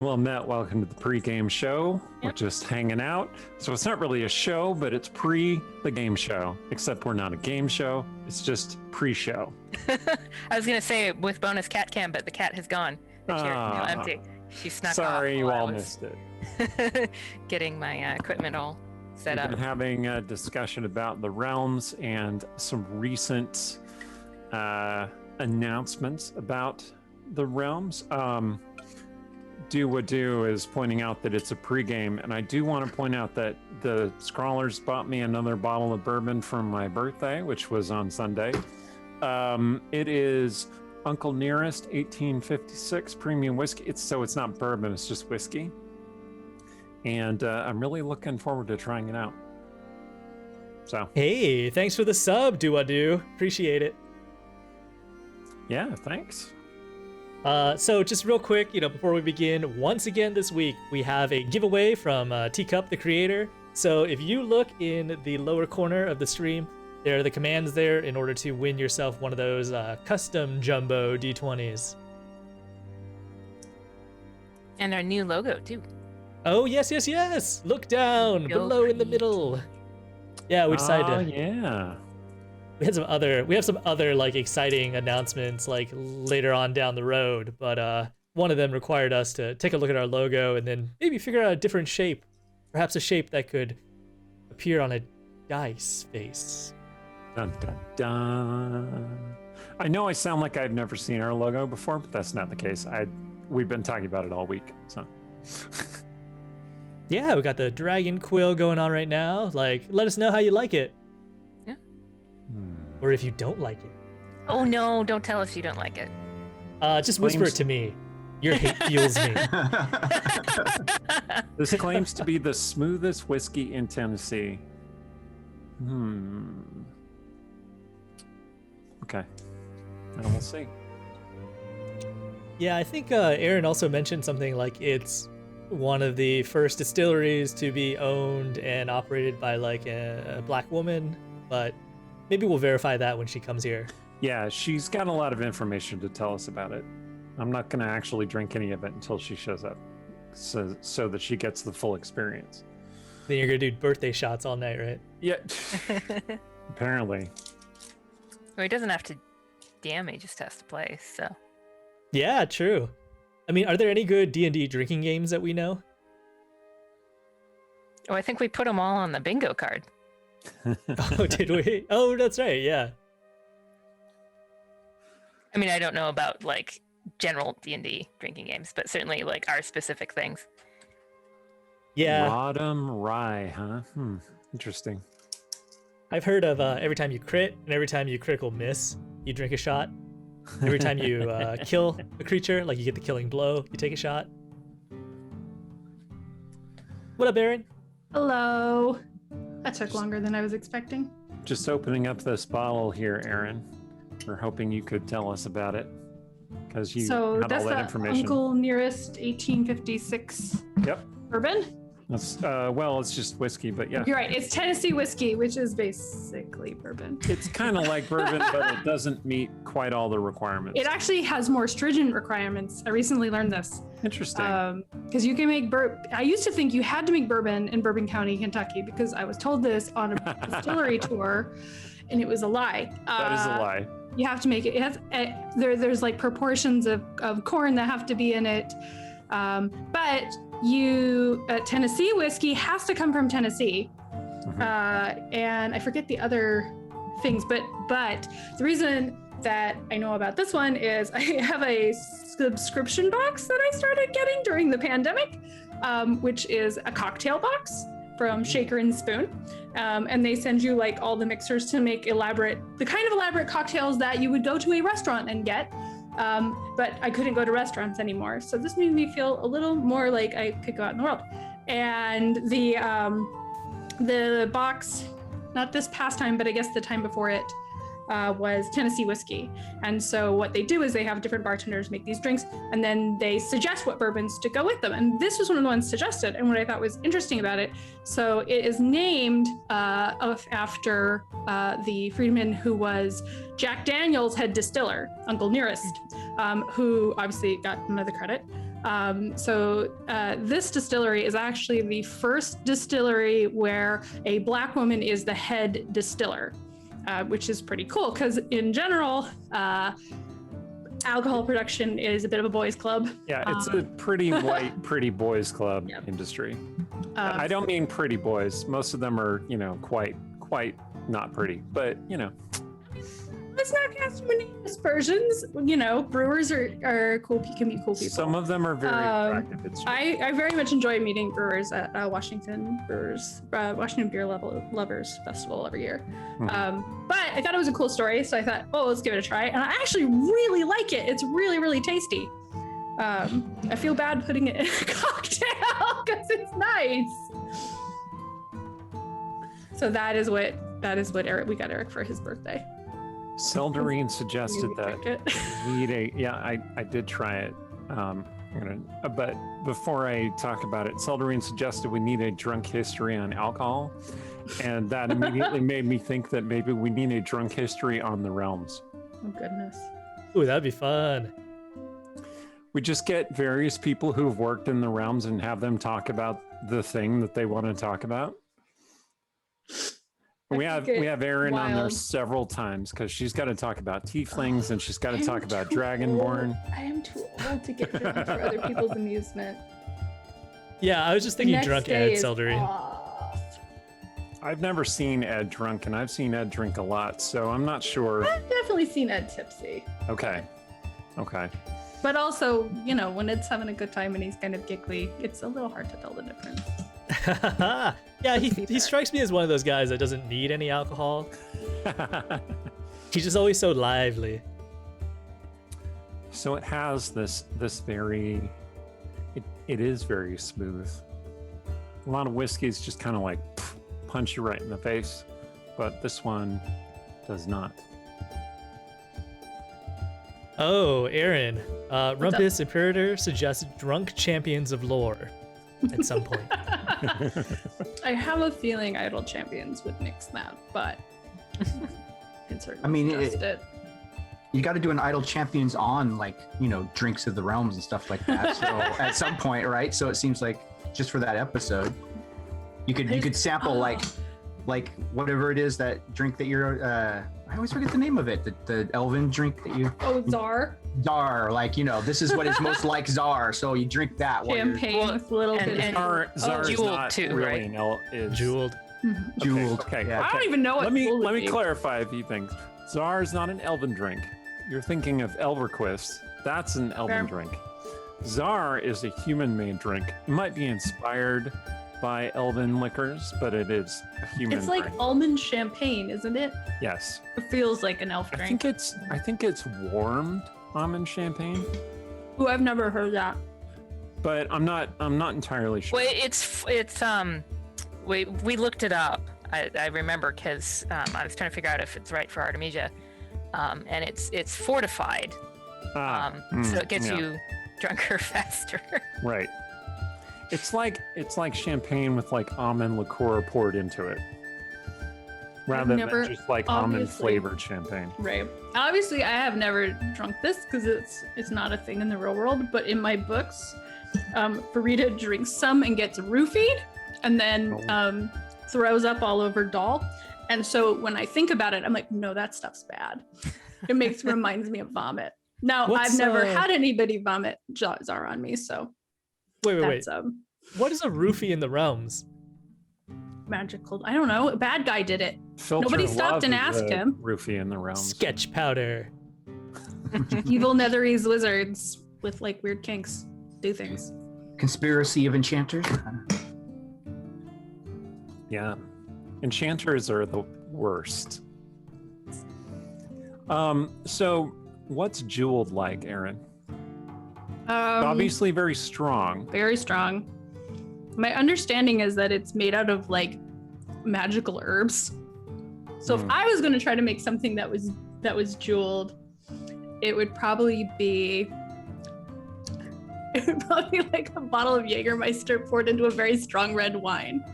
Well, Matt, welcome to the pre-game show. We're just hanging out. So it's not really a show, but it's pre the game show, except we're not a game show. It's just pre-show. I was going to say with bonus cat cam, but the cat has gone. The chair is now empty. She snuck off. Sorry, you all missed it. Getting my equipment all set up. We've been having a discussion about the realms and some recent announcements about the realms. Do is pointing out that it's a pregame, and I do want to point out that the Scrawlers bought me another bottle of bourbon for my birthday, which was on Sunday. It is Uncle Nearest 1856 premium whiskey. It's not bourbon, it's just whiskey. And I'm really looking forward to trying it out. So hey, thanks for the sub, do. Appreciate it. Yeah, thanks. So just real quick, before we begin, once again this week, we have a giveaway from Teacup, the creator. So if you look in the lower corner of the stream, there are the commands there in order to win yourself one of those custom jumbo D20s. And our new logo, too. Oh, yes. Look down, below in the middle. Yeah, we decided to... yeah. We have some other like exciting announcements like later on down the road, but one of them required us to take a look at our logo and then maybe figure out a different shape, perhaps a shape that could appear on a dice face. Dun, dun, dun. I know I sound like I've never seen our logo before, but that's not the case. We've been talking about it all week, so. Yeah, we got the dragon quill going on right now. Like, let us know how you like it. Or if you don't like it. Oh no, don't tell us you don't like it. Just whisper it to me. Your hate fuels me. This claims to be the smoothest whiskey in Tennessee. Okay. Now we'll see. Yeah, I think Aaron also mentioned something like it's one of the first distilleries to be owned and operated by like a black woman, but maybe we'll verify that when she comes here. Yeah, she's got a lot of information to tell us about it. I'm not going to actually drink any of it until she shows up, so that she gets the full experience. Then you're going to do birthday shots all night, right? Yeah. Apparently. Well, he doesn't have to DM, he just has to play, so. Yeah, true. I mean, are there any good D&D drinking games that we know? Oh, I think we put them all on the bingo card. Oh, did we? Oh, that's right, yeah. I mean, I don't know about like general D&D drinking games, but certainly like our specific things. Yeah. Rodham Rye, huh? Interesting. I've heard of every time you crit and every time you critical miss, you drink a shot. Every time you kill a creature, like you get the killing blow, you take a shot. What up, Aaron? Hello. That took longer than I was expecting. Just opening up this bottle here, Aaron. We're hoping you could tell us about it, because you had all that information. Uncle Nearest 1856 bourbon? That's, well, it's just whiskey, but yeah. You're right. It's Tennessee whiskey, which is basically bourbon. It's kind of like bourbon, but it doesn't meet quite all the requirements. It actually has more stringent requirements. I recently learned this. Interesting. Because you can make I used to think you had to make bourbon in Bourbon County, Kentucky, because I was told this on a distillery tour, and it was a lie. That is a lie. You have to make it. It has there's like proportions of corn that have to be in it, but Tennessee whiskey has to come from Tennessee, and I forget the other things, but the reason that I know about this one is I have a subscription box that I started getting during the pandemic, which is a cocktail box from Shaker and Spoon, and they send you like all the mixers to make the kind of elaborate cocktails that you would go to a restaurant and get. But I couldn't go to restaurants anymore. So this made me feel a little more like I could go out in the world. And the box, not this past time, but I guess the time before it, was Tennessee whiskey. And so what they do is they have different bartenders make these drinks, and then they suggest what bourbons to go with them. And this was one of the ones suggested. And what I thought was interesting about it, so it is named after the freedman who was Jack Daniel's head distiller, Uncle Nearest, who obviously got none of the credit. This distillery is actually the first distillery where a Black woman is the head distiller, which is pretty cool because in general, alcohol production is a bit of a boys' club. Yeah, it's a pretty white, pretty boys' club industry. I don't mean pretty boys. Most of them are, quite not pretty, but Let's not cast too many aspersions. Brewers are cool. Can be cool people. Some of them are very attractive. It's true. I very much enjoy meeting brewers at Washington Beer Lovers Festival every year. But I thought it was a cool story, so I thought, let's give it a try. And I actually really like it. It's really, really tasty. I feel bad putting it in a cocktail because it's nice. So that is what we got Eric for his birthday. Seldarine suggested that we need I did try it. But before I talk about it, Seldarine suggested we need a drunk history on alcohol, and that immediately made me think that maybe we need a drunk history on the realms. Oh goodness! Ooh, that'd be fun. We just get various people who've worked in the realms and have them talk about the thing that they want to talk about. We have Erin on there several times because she's got to talk about tieflings and she's got to talk about Dragonborn. I am too old to get drunk for other people's amusement. Yeah, I was just thinking drunk Ed Seldarine. I've never seen Ed drunk, and I've seen Ed drink a lot, so I'm not sure. I've definitely seen Ed tipsy. Okay. But also, when Ed's having a good time and he's kind of giggly, it's a little hard to tell the difference. Yeah, he strikes me as one of those guys that doesn't need any alcohol. He's just always so lively. So it has this very, it is very smooth. A lot of whiskeys just kind of like punch you right in the face, but this one does not. Oh, Aaron, Rumpus Imperator suggests drunk champions of lore at some point. I have a feeling Idle Champions would nix that, but can certainly suggest it. You got to do an Idle Champions on Drinks of the Realms and stuff like that. So at some point, right? So it seems like just for that episode, you could sample like whatever it is, that drink that you're. I always forget the name of it. The elven drink that you. Oh, Czar. Czar, this is what is most like Czar. So you drink that. Champagne with little bit of Czar is not too, really right? Jeweled. Jeweled. Okay. Yeah. I don't even know what. Let me clarify a few things. Czar is not an elven drink. You're thinking of Elverquist. That's an elven drink. Czar is a human-made drink. It might be inspired by elven liquors, but it is a human It's like drink. almond champagne, isn't it? Yes. It feels like an elf drink. I think it's warmed almond champagne, Ooh, I've never heard that. but I'm not entirely sure. Well, we looked it up. I remember because I was trying to figure out if it's right for Artemisia, and it's fortified, so it gets you drunker faster. Right. It's like champagne with like almond liqueur poured into it, rather than just like almond flavored champagne. Right. Obviously, I have never drunk this because it's not a thing in the real world. But in my books, Farida drinks some and gets roofied, and then throws up all over Doll. And so when I think about it, I'm like, no, that stuff's bad. It reminds me of vomit. Now, I've never had anybody vomit Czar on me, so. Wait. What is a roofie in the realms? Magical. I don't know. A bad guy did it. Nobody stopped and asked him. Roofie in the realms. Sketch powder. Evil Netherese wizards with like weird kinks do things. Conspiracy of enchanters. Yeah. Enchanters are the worst. So what's jeweled like, Aaron? Obviously very strong. Very strong. My understanding is that it's made out of like magical herbs. So if I was going to try to make something that was jeweled, it would probably be like a bottle of Jägermeister poured into a very strong red wine.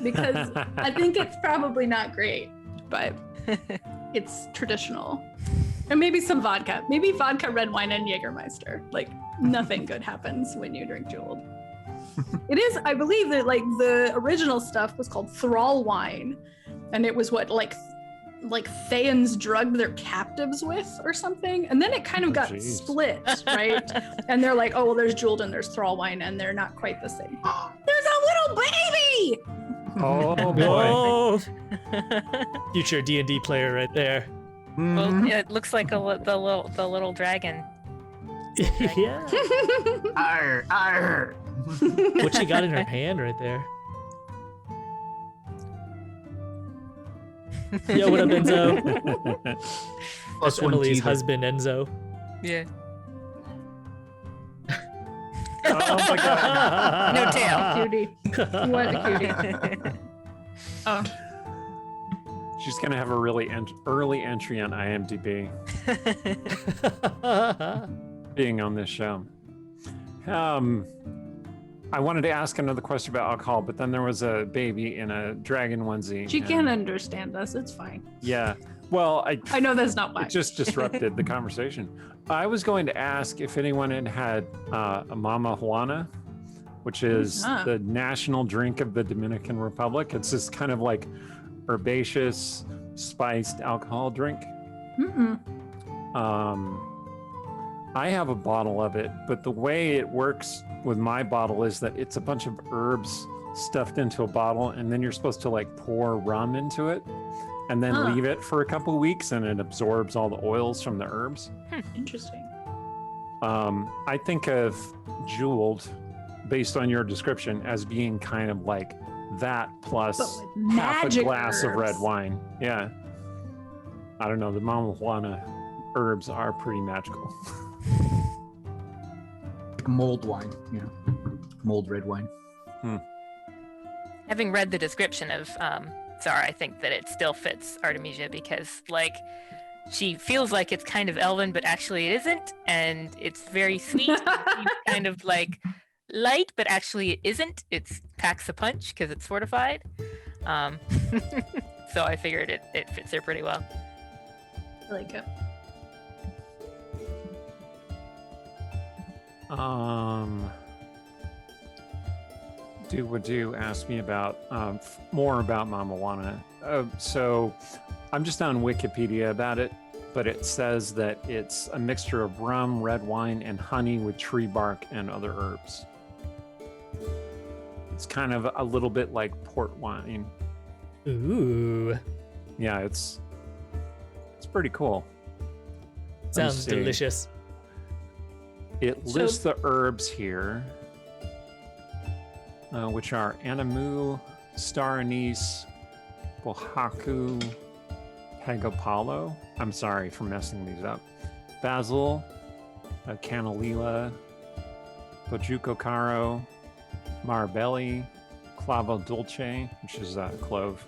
Because I think it's probably not great, but it's traditional. And maybe some vodka. Maybe vodka, red wine, and Jägermeister. Like Nothing good happens when you drink Jeweled. It is, I believe that like the original stuff was called thrall wine, and it was what like Théans drugged their captives with or something, and then it kind of got geez. split, right? And they're like, oh well, there's Jeweled and there's thrall wine, and they're not quite the same. There's a little baby. Oh boy. Oh, future D&D player right there. Well, yeah, it looks like the little dragon. Yeah. Arr, arr. What she got in her hand right there. Yo, what up, Enzo? Plus That's one Emily's teether. husband, Enzo. Yeah. Oh my god. No tail. Cutie. What a cutie. Oh, She's gonna have a really early entry on IMDb being on this show. I wanted to ask another question about alcohol, but then there was a baby in a dragon onesie. she and- can't understand us. It's fine. Yeah. Well, I know that's not why. it just disrupted the conversation. I was going to ask if anyone had a Mama Juana, which is Ah. the national drink of the Dominican Republic. It's this kind of like herbaceous, spiced alcohol drink. Mm-mm. I have a bottle of it, but the way it works with my bottle is that it's a bunch of herbs stuffed into a bottle, and then you're supposed to like pour rum into it and then Huh. leave it for a couple weeks, and it absorbs all the oils from the herbs. Interesting. I think of Jeweled, based on your description, as being kind of like that plus But with half a magic glass of red herbs. wine. Yeah. I don't know. The Mama Juana herbs are pretty magical. Like mulled wine, you know, mulled red wine. Having read the description of Zara, I think that it still fits Artemisia because, like, she feels like it's kind of elven, but actually it isn't, and it's very sweet. It's kind of like light, but actually it isn't. It's packs a punch because it's fortified. So I figured it fits her pretty well. I like it. Would you ask me about more about Mama Juana? So I'm just on Wikipedia about it, but it says that it's a mixture of rum, red wine, and honey with tree bark and other herbs. It's kind of a little bit like port wine. Ooh, Yeah, it's pretty cool. sounds see. delicious. It So- lists the herbs here, which are anamu, star anise, bohaku, pagopalo. I'm sorry for messing these up. Basil, canalila, bojuco caro, marbelli, clavo dulce, which is clove,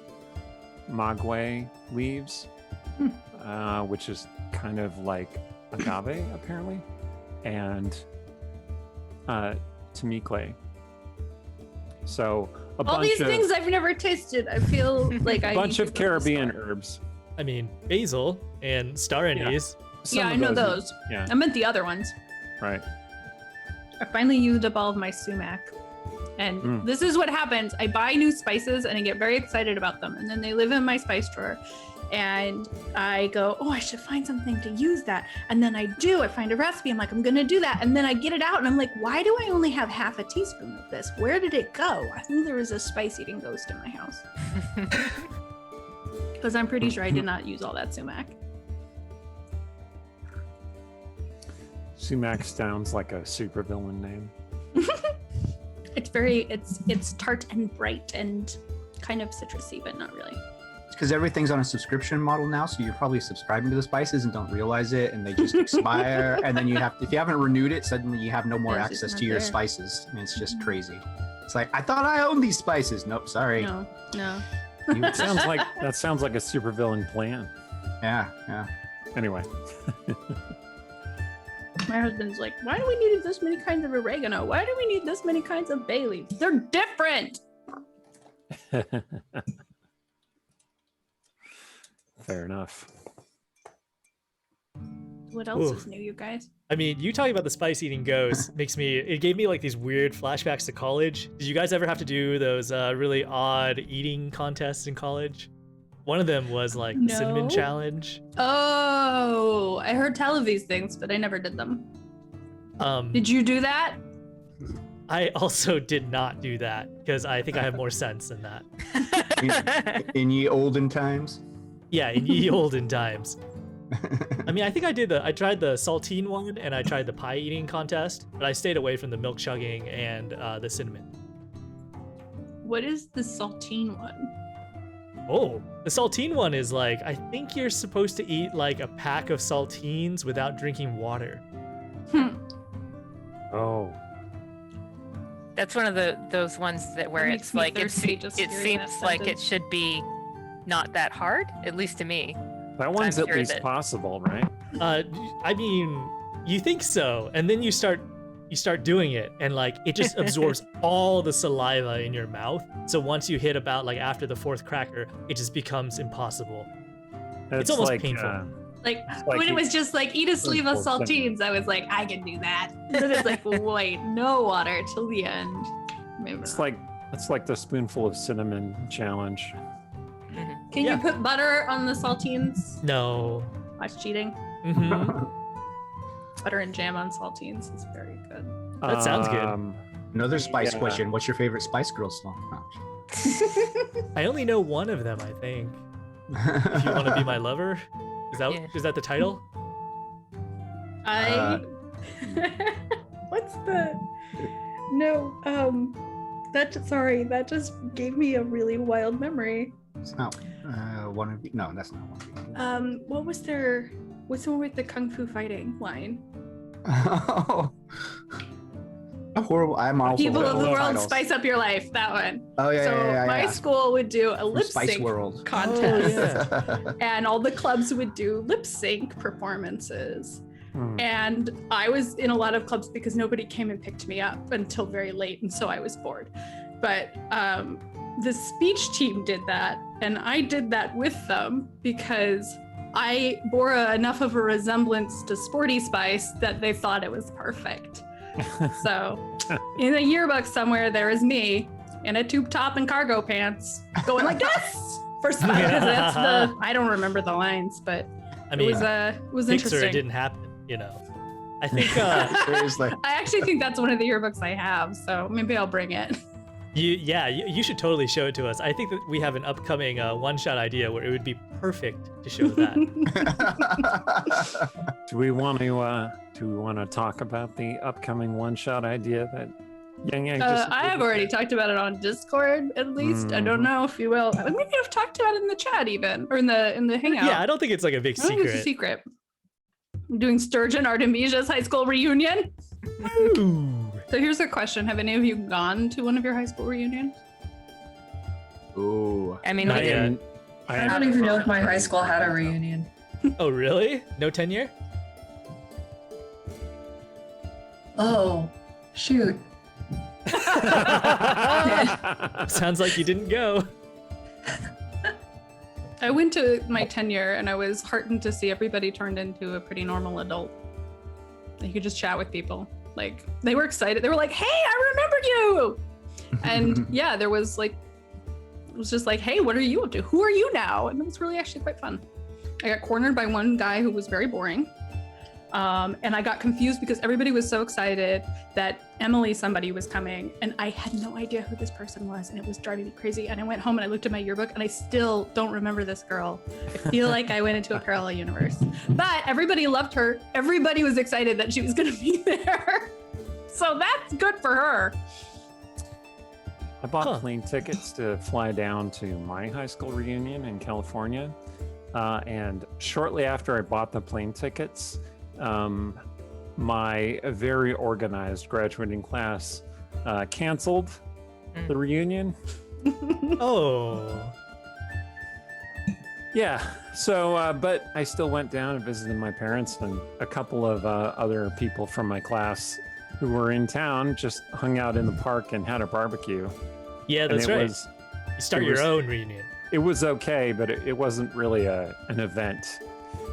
maguey leaves, which is kind of like agave apparently, and tamicle. So a All bunch these of things I've never tasted. I feel like I bunch need of to go to the Caribbean store. herbs. I mean, basil and star anise. Some Yeah, of I know those. Yeah, I meant the other ones. right. I finally used up all of my sumac. And Mm. this is what happens. I buy new spices and I get very excited about them. And then they live in my spice drawer. And I go, oh, I should find something to use that. And then I do. I find a recipe. I'm like, I'm going to do that. And then I get it out and I'm like, why do I only have half a teaspoon of this? Where did it go? I think there was a spice eating ghost in my house. Because I'm pretty sure I did not use all that sumac. Sumac sounds like a supervillain name. It's very, it's tart and bright and kind of citrusy, but not really. It's because everything's on a subscription model now, so you're probably subscribing to the spices and don't realize it, and they just expire. And then you have to, if you haven't renewed it, suddenly you have no more It's just access not to your there. spices. I mean, it's just crazy. It's like, I thought I owned these spices. Nope, sorry. No. You- That sounds like a supervillain plan. yeah, yeah. Anyway, My husband's like, why do we need this many kinds of oregano? Why do we need this many kinds of bay leaves? They're different. fair enough. What else Ooh. is new, you guys? I mean, you talking about the spice eating ghost it gave me like these weird flashbacks to college. Did you guys ever have to do those really odd eating contests in college? One of them was like the cinnamon No. challenge. Oh, I heard tell of these things, but I never did them. Did you do that? I also did not do that because I think I have more sense than that. In ye olden times. Yeah, in ye olden times. I mean, I think I tried the saltine one and I tried the pie eating contest, but I stayed away from the milk chugging and the cinnamon. What is the saltine one? Oh, the saltine one is like, I think you're supposed to eat like a pack of saltines without drinking water. Oh. That's one of those ones where That it's makes me like thirsty just it hearing that seems like it sentence. should be not that hard, at least to me. That one's at sure least that- possible, right? I mean, you think so, and then you start doing it, and like it just absorbs all the saliva in your mouth. So once you hit about like after the 4th cracker, it just becomes impossible. It's almost painful. Like like when it you- was just like eat a sleeve of Simple saltines, I was like, I can do that. Then it's like, wait, no water till the end. Maybe It's not. like the spoonful of cinnamon challenge. Can yeah. you put butter on the saltines? No. That's cheating. hmm Butter and jam on saltines is very good. That sounds good. Another spice Yeah. question. What's your favorite Spice Girls song? No. I only know one of them, I think. If you want to be my lover, is that the title? I. What's the? No. That just gave me a really wild memory. It's not one of you. No, that's not one of you. What was their? What's the one with the kung fu fighting line? Oh, horrible! I'm also People of horrible the with world, titles. spice up your life. That one. Oh yeah, So yeah. my school would do a From lip Spice sync World. contest, Oh, and all the clubs would do lip sync performances. Hmm. And I was in a lot of clubs because nobody came and picked me up until very late, and so I was bored. But the speech team did that, and I did that with them because I bore enough of a resemblance to Sporty Spice that they thought it was perfect. So in a yearbook somewhere, there is me in a tube top and cargo pants going like this for Spice. That's I don't remember the lines, but I it mean, was Pixar, interesting. it didn't happen, you know. I think Seriously. I actually think that's one of the yearbooks I have, so maybe I'll bring it. you should totally show it to us. I think that we have an upcoming one-shot idea where it would be perfect to show that. Do we want to talk about the upcoming one-shot idea that Yang Yang just? I have already talked about it on Discord, at least. I don't know if you will. Maybe I've talked about it in the chat even, or in the Hangout. Yeah, I don't think it's like a big I don't think it's a secret. secret. I'm doing Sturgeon Artemisia's high school reunion. Ooh. So here's a question: have any of you gone to one of your high school reunions? Ooh. I mean, Not we yet. did. I don't even know if my high school had a reunion. Oh, really? No tenure? Oh, shoot. Sounds like you didn't go. I went to my tenure, and I was heartened to see everybody turned into a pretty normal adult. You could just chat with people. Like, they were excited. They were like, "Hey, I remembered you!" And yeah, there was like, it was just like, "Hey, what are you up to? Who are you now?" And it was really actually quite fun. I got cornered by one guy who was very boring. And I got confused because everybody was so excited that Emily somebody was coming, and I had no idea who this person was, and it was driving me crazy. And I went home and I looked at my yearbook, and I still don't remember this girl. I feel like I went into a parallel universe. But everybody loved her. Everybody was excited that she was going to be there. So that's good for her. I bought Huh. plane tickets to fly down to my high school reunion in California. And shortly after I bought the plane tickets, my very organized graduating class canceled the reunion. Oh. Yeah. So, but I still went down and visited my parents, and a couple of other people from my class who were in town just hung out in the park and had a barbecue. Yeah, And that's it right. was You start it your was- own reunion. it was okay, but it wasn't really an event.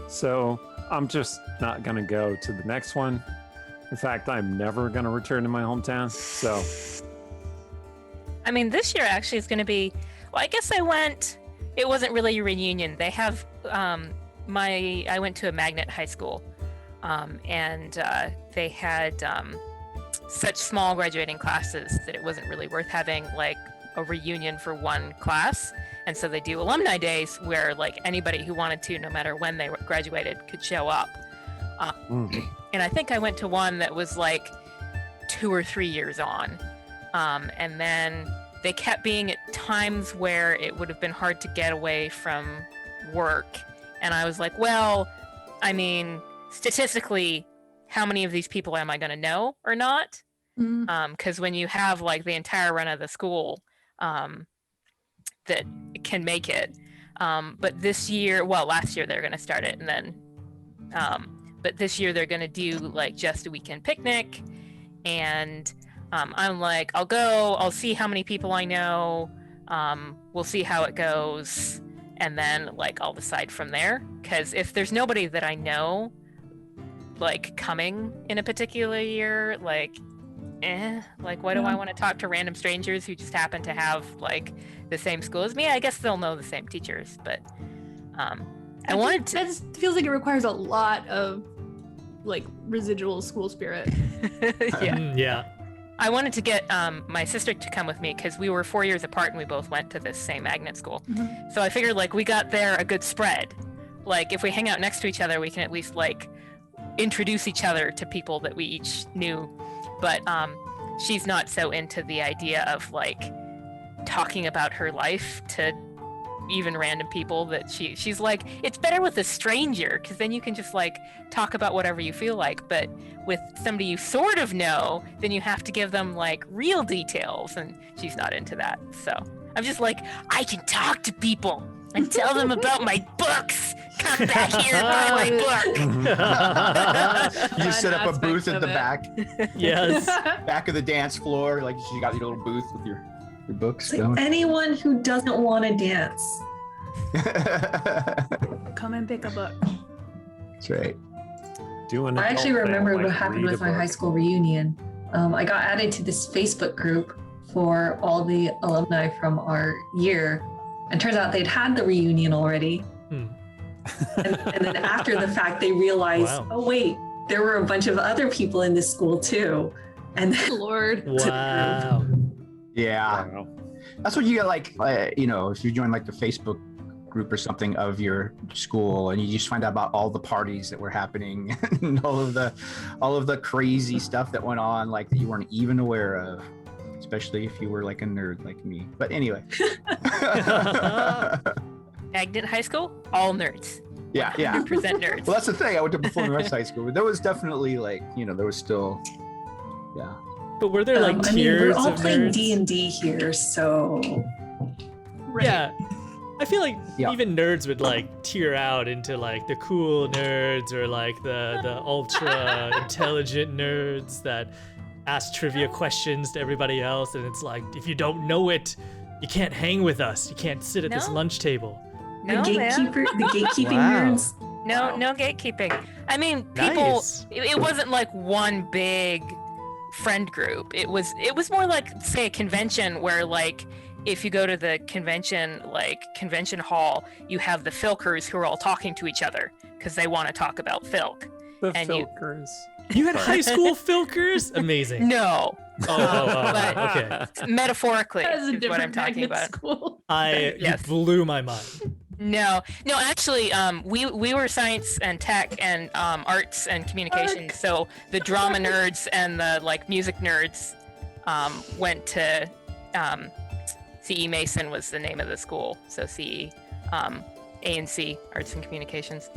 So I'm just not going to go to the next one. In fact, I'm never going to return to my hometown. So, I mean, this year actually is going to be. Well, I guess I went. It wasn't really a reunion. They have I went to a magnet high school, and they had such small graduating classes that it wasn't really worth having like a reunion for one class. And so they do alumni days where like anybody who wanted to, no matter when they graduated, could show up. And I think I went to one that was like 2 or 3 years on. And then they kept being at times where it would have been hard to get away from work. And I was like, well, I mean, statistically, how many of these people am I going to know or not? Because when you have like the entire run of the school that can make it. But this year, well, last year they're going to start it. And then, but this year they're going to do like just a weekend picnic. And I'm like, I'll go, I'll see how many people I know. We'll see how it goes. And then like, I'll decide from there. Because if there's nobody that I know, like coming in a particular year, like why do I want to talk to random strangers who just happen to have like the same school as me? I guess they'll know the same teachers, but I wanted to. That just feels like it requires a lot of like residual school spirit. Yeah. I wanted to get my sister to come with me because we were 4 years apart and we both went to this same magnet school. So I figured like we got there a good spread. Like if we hang out next to each other, we can at least like introduce each other to people that we each knew. But she's not so into the idea of like talking about her life to even random people that she's like, it's better with a stranger because then you can just like talk about whatever you feel like. But with somebody you sort of know, then you have to give them like real details, and she's not into that. So I'm just like, I can talk to people and tell them about my books. Come back here and buy my book. You just set up a aspects booth at of the it. back, Yes. back of the dance floor. Like you got your little booth with your books It's like anyone who doesn't want to dance. Come and pick a book. That's right. doing. I actually adult thing, remember like what happened read with a my book. high school reunion. I got added to this Facebook group for all the alumni from our year, and turns out they'd had the reunion already. And then after the fact, they realized, Wow. oh wait, there were a bunch of other people in this school too. And then Lord. Wow. Yeah. Wow. That's what you get, like, if you join like the Facebook group or something of your school, and you just find out about all the parties that were happening and all of the crazy stuff that went on, like that you weren't even aware of, especially if you were like a nerd like me. But anyway. Magnet High School, all nerds. Yeah. 100% nerds. Well, that's the thing. I went to performing arts high school, but there was definitely like, there was still, yeah. But were there like I mean, we're tiers all of playing nerds? D&D here, so Right. Yeah. I feel like Yeah. even nerds would like tier out into like the cool nerds or like the ultra intelligent nerds that ask trivia questions to everybody else, and it's like, if you don't know it, you can't hang with us. You can't sit at this No. lunch table. No, the man. gatekeeping Wow. nerds. No, no gatekeeping. I mean, people. Nice. It wasn't like one big friend group. It was more like, say, a convention where like if you go to the convention hall, you have the Filkers who are all talking to each other because they want to talk about Filk. The And you- filkers. You had high school filkers? Amazing. No, Oh, okay. metaphorically That is a is what I'm different talking magnet about. school. You Yes. blew my mind. No, actually, we were science and tech and arts and communications. So the drama nerds and the like music nerds went to CE Mason was the name of the school. So CE, A&C, Arts and Communications.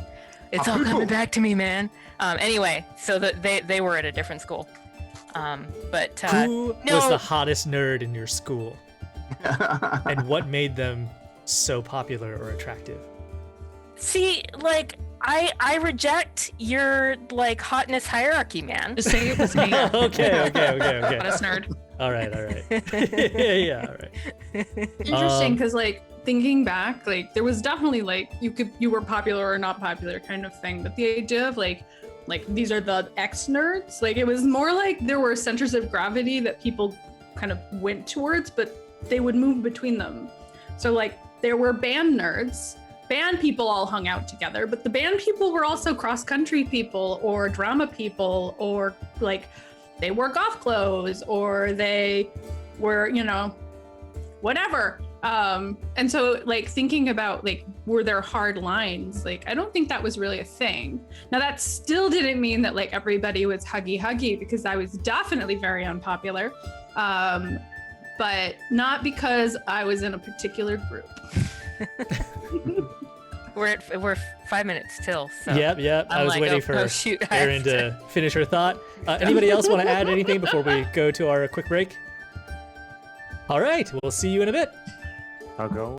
It's all coming back to me, man. Anyway, so they were at a different school. But Who was no. the hottest nerd in your school? And what made them so popular or attractive? see, like I reject your like hotness hierarchy, man. Just say it was me. Okay. Hottest nerd. All right. Yeah, all right. Interesting, because like thinking back, like there was definitely like you were popular or not popular kind of thing, but the idea of like these are the X nerds, like it was more like there were centers of gravity that people kind of went towards, but they would move between them. So like there were band nerds. Band people all hung out together, but the band people were also cross-country people or drama people, or like they wore golf clothes, or they were, whatever. And so like thinking about like, were there hard lines? Like, I don't think that was really a thing. Now that still didn't mean that like everybody was huggy, because I was definitely very unpopular. But not because I was in a particular group. We're 5 minutes till. So Yep. I was like, waiting for Erin I have to finish her thought. Anybody else want to add anything before we go to our quick break? All right, we'll see you in a bit. I'll go.